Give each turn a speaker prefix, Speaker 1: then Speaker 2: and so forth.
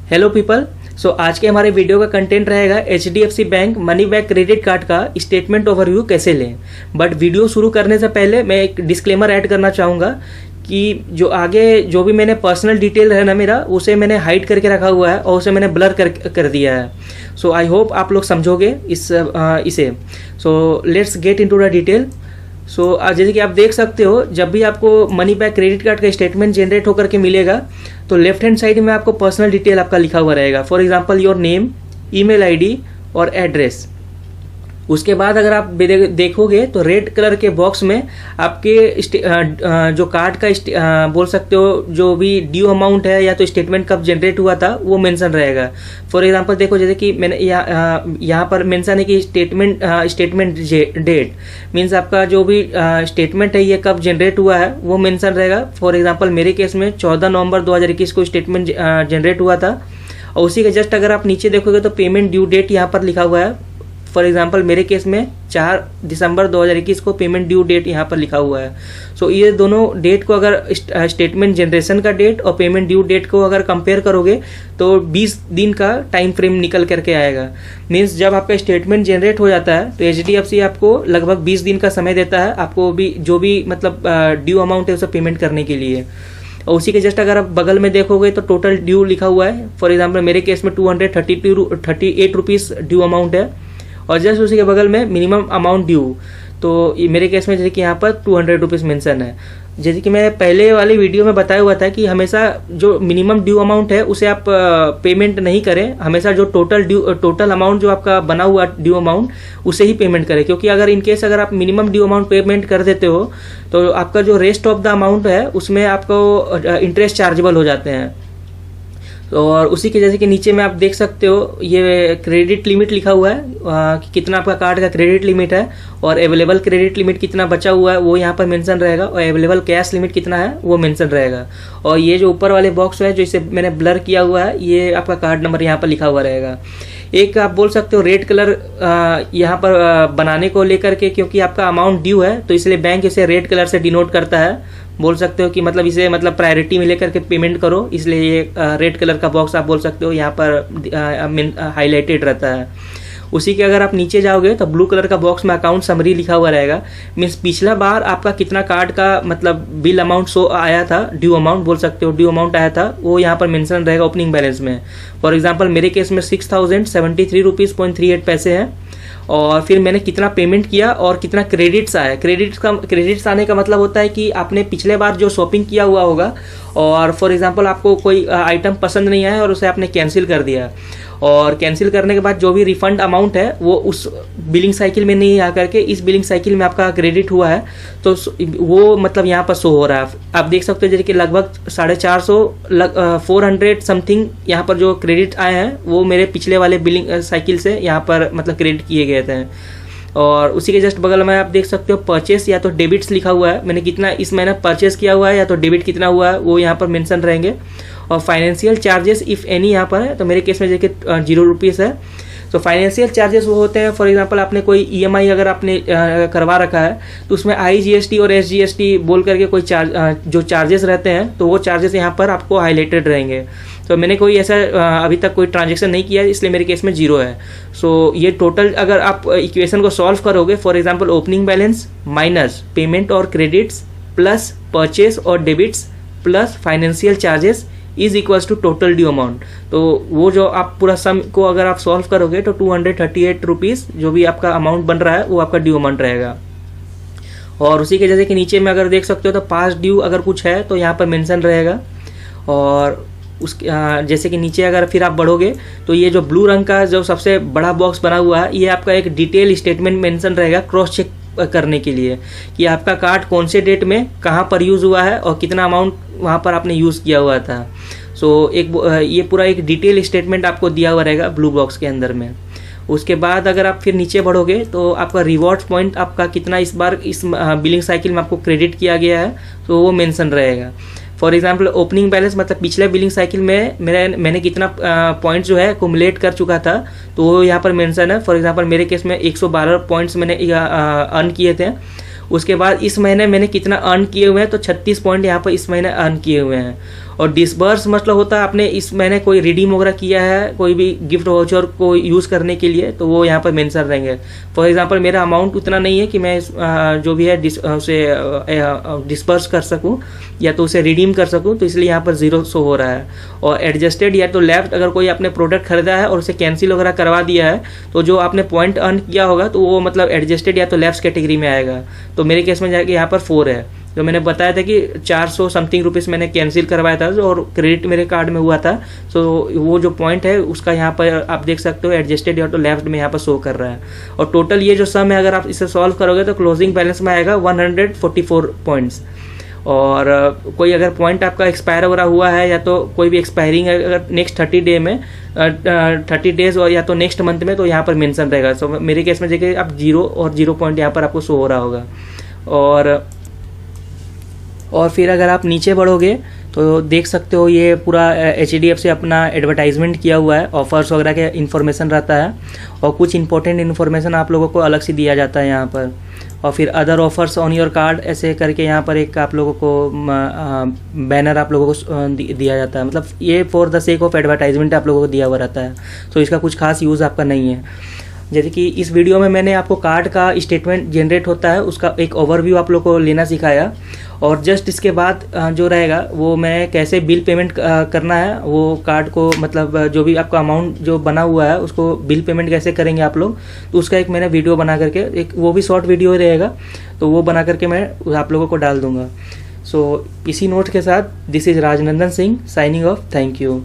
Speaker 1: Hello people. सो आज के हमारे वीडियो का कंटेंट रहेगा HDFC bank money back credit card का स्टेटमेंट ओवरव्यू कैसे लें। बट वीडियो शुरू करने से पहले मैं एक डिस्क्लेमर ऐड करना चाहूँगा कि जो आगे जो भी मैंने पर्सनल डिटेल है ना मेरा, उसे मैंने हाइड करके रखा हुआ है और उसे मैंने ब्लर कर दिया है। सो आई होप आप लोग समझोगे इसे। So let's get into the detail. So जैसे कि आप देख सकते हो, जब भी आपको मनी बैक क्रेडिट कार्ड का स्टेटमेंट जनरेट होकर के मिलेगा तो लेफ्ट हैंड साइड में आपको पर्सनल डिटेल आपका लिखा हुआ रहेगा। For example your name, email ID और एड्रेस। उसके बाद अगर आप देखोगे तो रेड कलर के बॉक्स में आपके जो कार्ड का बोल सकते हो जो भी ड्यू अमाउंट है या तो स्टेटमेंट कब जनरेट हुआ था वो मेंशन रहेगा। फॉर एग्जांपल देखो, जैसे कि मैंने यहाँ पर मेंशन है कि स्टेटमेंट डेट मीन्स आपका जो भी स्टेटमेंट है ये कब जनरेट हुआ है वो मेंशन रहेगा। फॉर एग्जांपल मेरे केस में 14 नवंबर 2021 को स्टेटमेंट जनरेट हुआ था। और उसी के जस्ट अगर आप नीचे देखोगे तो पेमेंट ड्यू डेट यहाँ पर लिखा हुआ है। फॉर एग्जांपल मेरे केस में 4 दिसंबर 2021 को पेमेंट ड्यू डेट यहाँ पर लिखा हुआ है। सो ये दोनों डेट को अगर स्टेटमेंट जनरेशन का डेट और पेमेंट ड्यू डेट को अगर कंपेयर करोगे तो 20 दिन का टाइम फ्रेम निकल करके आएगा। मीन्स जब आपका स्टेटमेंट जनरेट हो जाता है तो HDFC आपको लगभग 20 दिन का समय देता है आपको भी जो भी मतलब ड्यू अमाउंट है उसे पेमेंट करने के लिए। और उसी के जस्ट अगर आप बगल में देखोगे तो टोटल ड्यू लिखा हुआ है। फॉर एग्जांपल मेरे केस में 238 रुपीज़ ड्यू अमाउंट है और जस्ट उसी के बगल में मिनिमम अमाउंट ड्यू, तो मेरे केस में जैसे कि यहाँ पर 200 रुपीज़ मेंशन है। जैसे कि मैं पहले वाली वीडियो में बताया हुआ था कि हमेशा जो मिनिमम ड्यू अमाउंट है उसे आप पेमेंट नहीं करें, हमेशा जो टोटल अमाउंट जो आपका बना हुआ ड्यू अमाउंट उसे ही पेमेंट करें। क्योंकि अगर इनकेस अगर आप मिनिमम ड्यू अमाउंट पेमेंट कर देते हो तो आपका जो रेस्ट ऑफ द अमाउंट है उसमें आपको इंटरेस्ट चार्जेबल हो जाते हैं। और उसी के जैसे कि नीचे में आप देख सकते हो ये क्रेडिट लिमिट लिखा हुआ है कि कितना आपका कार्ड का क्रेडिट लिमिट है और अवेलेबल क्रेडिट लिमिट कितना बचा हुआ है वो यहाँ पर मेंशन रहेगा और अवेलेबल कैश लिमिट कितना है वो मेंशन रहेगा। और ये जो ऊपर वाले बॉक्स है जो इसे मैंने ब्लर किया हुआ है ये आपका कार्ड नंबर यहाँ पर लिखा हुआ रहेगा। एक आप बोल सकते हो रेड कलर यहाँ पर बनाने को लेकर के, क्योंकि आपका अमाउंट ड्यू है तो इसलिए बैंक इसे रेड कलर से डिनोट करता है। बोल सकते हो कि मतलब इसे मतलब प्रायोरिटी में लेकर के पेमेंट करो, इसलिए ये रेड कलर का बॉक्स आप बोल सकते हो यहाँ पर हाईलाइटेड रहता है। उसी के अगर आप नीचे जाओगे तो ब्लू कलर का बॉक्स में अकाउंट समरी लिखा हुआ रहेगा। मीन्स पिछला बार आपका कितना कार्ड का मतलब बिल अमाउंट शो आया था, ड्यू अमाउंट बोल सकते हो, ड्यू अमाउंट आया था वो यहाँ पर मेंशन रहेगा ओपनिंग बैलेंस में। फॉर एग्जांपल मेरे केस में 6073 रुपीज़ 38 पैसे हैं। और फिर मैंने कितना पेमेंट किया और कितना क्रेडिट्स आया। क्रेडिट्स आने का मतलब होता है कि आपने पिछले बार जो शॉपिंग किया हुआ होगा और फॉर एग्जांपल आपको कोई आइटम पसंद नहीं आया और उसे आपने कैंसिल कर दिया और कैंसिल करने के बाद जो भी रिफंड अमाउंट है वो उस बिलिंग साइकिल में नहीं आ करके इस बिलिंग साइकिल में आपका क्रेडिट हुआ है तो वो मतलब यहाँ पर शो हो रहा है। आप देख सकते हो जैसे कि लगभग 450 400 समथिंग यहाँ पर जो क्रेडिट आए हैं वो मेरे पिछले वाले बिलिंग साइकिल से यहाँ पर मतलब क्रेडिट किए गए थे। और उसी के जस्ट बगल में आप देख सकते हो परचेस या तो डेबिट्स लिखा हुआ है। मैंने कितना इस महीना परचेस किया हुआ है या तो डेबिट कितना हुआ है वो यहाँ पर मेंशन रहेंगे। और फाइनेंशियल चार्जेस इफ़ एनी यहाँ पर है तो मेरे केस में जैसे 0 रुपीज़ है। तो फाइनेंशियल चार्जेस वो होते हैं, फॉर एग्जांपल आपने कोई EMI अगर आपने करवा रखा है तो उसमें IGST और SGST बोल करके कोई जो चार्जेस रहते हैं तो वो चार्जेस यहाँ पर आपको हाईलाइटेड रहेंगे। तो मैंने कोई ऐसा अभी तक कोई ट्रांजेक्शन नहीं किया है इसलिए मेरे केस में 0 है। सो ये टोटल अगर आप इक्वेशन को सॉल्व करोगे, for example opening balance minus payment और क्रेडिट्स प्लस परचेस और debits plus financial charges is equals to total due amount, तो वो जो आप पूरा सम को अगर आप सॉल्व करोगे तो 238 रुपीज़ जो भी आपका अमाउंट बन रहा है वो आपका ड्यू अमाउंट रहेगा। और उसी के जैसे कि नीचे में अगर देख सकते हो तो पास्ट ड्यू अगर कुछ है तो यहाँ पर मेंशन रहेगा। और उसके जैसे कि नीचे अगर फिर आप बढ़ोगे तो ये जो ब्लू रंग का जो सबसे बड़ा बॉक्स बना हुआ है ये आपका एक डिटेल स्टेटमेंट मेंशन रहेगा क्रॉस चेक करने के लिए कि आपका कार्ड कौन से डेट में कहाँ पर यूज़ हुआ है और कितना अमाउंट वहाँ पर आपने यूज़ किया हुआ था। सो ये पूरा एक डिटेल स्टेटमेंट आपको दिया हुआ रहेगा ब्लू बॉक्स के अंदर में। उसके बाद अगर आप फिर नीचे बढ़ोगे तो आपका रिवॉर्ड्स पॉइंट आपका कितना इस बार इस बिलिंग साइकिल में आपको क्रेडिट किया गया है तो वो मेंशन रहेगा। फॉर एग्जांपल ओपनिंग बैलेंस मतलब पिछले बिलिंग साइकिल में मैंने कितना पॉइंट्स जो है एक्युमुलेट कर चुका था तो वो यहाँ पर मेंशन है। फॉर एग्जांपल मेरे केस में 112 पॉइंट्स मैंने अर्न किए थे। उसके बाद इस महीने मैंने कितना अर्न किए हुए हैं तो 36 पॉइंट यहाँ पर इस महीने अर्न किए हुए हैं। और डिसबर्स मतलब होता है आपने इस महीने कोई रिडीम वगैरह किया है कोई भी गिफ्ट वाउचर को यूज़ करने के लिए, तो वो यहाँ पर मेंशन रहेंगे। फॉर एग्जांपल मेरा अमाउंट उतना नहीं है कि मैं जो भी है उसे डिस्पर्स कर सकूँ या तो उसे रिडीम कर सकूँ, तो इसलिए यहाँ पर 0 शो हो रहा है। और एडजस्टेड या तो लेफ्ट, अगर कोई आपने प्रोडक्ट खरीदा है और उसे कैंसिल वगैरह करवा दिया है तो जो आपने पॉइंट अर्न किया होगा तो वो मतलब एडजस्टेड या तो लेफ्ट कैटेगरी में आएगा। तो मेरे केस में जाके यहाँ पर 4 है। तो मैंने बताया था कि 400 समथिंग रुपीज़ मैंने कैंसिल करवाया था और क्रेडिट मेरे कार्ड में हुआ था। सो वो जो पॉइंट है उसका यहाँ पर आप देख सकते हो एडजस्टेड या तो लेफ्ट में यहाँ पर शो कर रहा है। और टोटल ये जो सम है अगर आप इसे सॉल्व करोगे तो क्लोजिंग बैलेंस में आएगा 144 पॉइंट्स। और कोई अगर पॉइंट आपका एक्सपायर वगैरह हुआ है या तो कोई भी एक्सपायरिंग है अगर नेक्स्ट 30 डे में 30 डेज और या तो नेक्स्ट मंथ में, तो यहाँ पर मेंशन रहेगा। सो मेरे केस में देखिए आप 0 और 0 पॉइंट यहाँ पर आपको शो हो रहा होगा। और फिर अगर आप नीचे बढ़ोगे तो देख सकते हो ये पूरा HDFC अपना एडवर्टाइजमेंट किया हुआ है, ऑफर्स वगैरह के इन्फॉर्मेशन रहता है और कुछ इंपॉर्टेंट इन्फॉर्मेशन आप लोगों को अलग से दिया जाता है यहाँ पर। और फिर other offers on your card ऐसे करके यहाँ पर एक आप लोगों को बैनर आप लोगों को दिया जाता है। मतलब ये for the sake of advertisement आप लोगों को दिया हुआ रहता है, तो इसका कुछ खास यूज़ आपका नहीं है। जैसे कि इस वीडियो में मैंने आपको कार्ड का स्टेटमेंट जनरेट होता है उसका एक ओवरव्यू आप लोग को लेना सिखाया, और जस्ट इसके बाद जो रहेगा वो मैं कैसे बिल पेमेंट करना है वो कार्ड को, मतलब जो भी आपका अमाउंट जो बना हुआ है उसको बिल पेमेंट कैसे करेंगे आप लोग, तो उसका एक मैंने वीडियो बना करके, एक वो भी शॉर्ट वीडियो रहेगा, तो वो बना करके मैं आप लोगों को डाल दूंगा। सो इसी नोट के साथ this is Rajnandan Singh signing off. Thank you.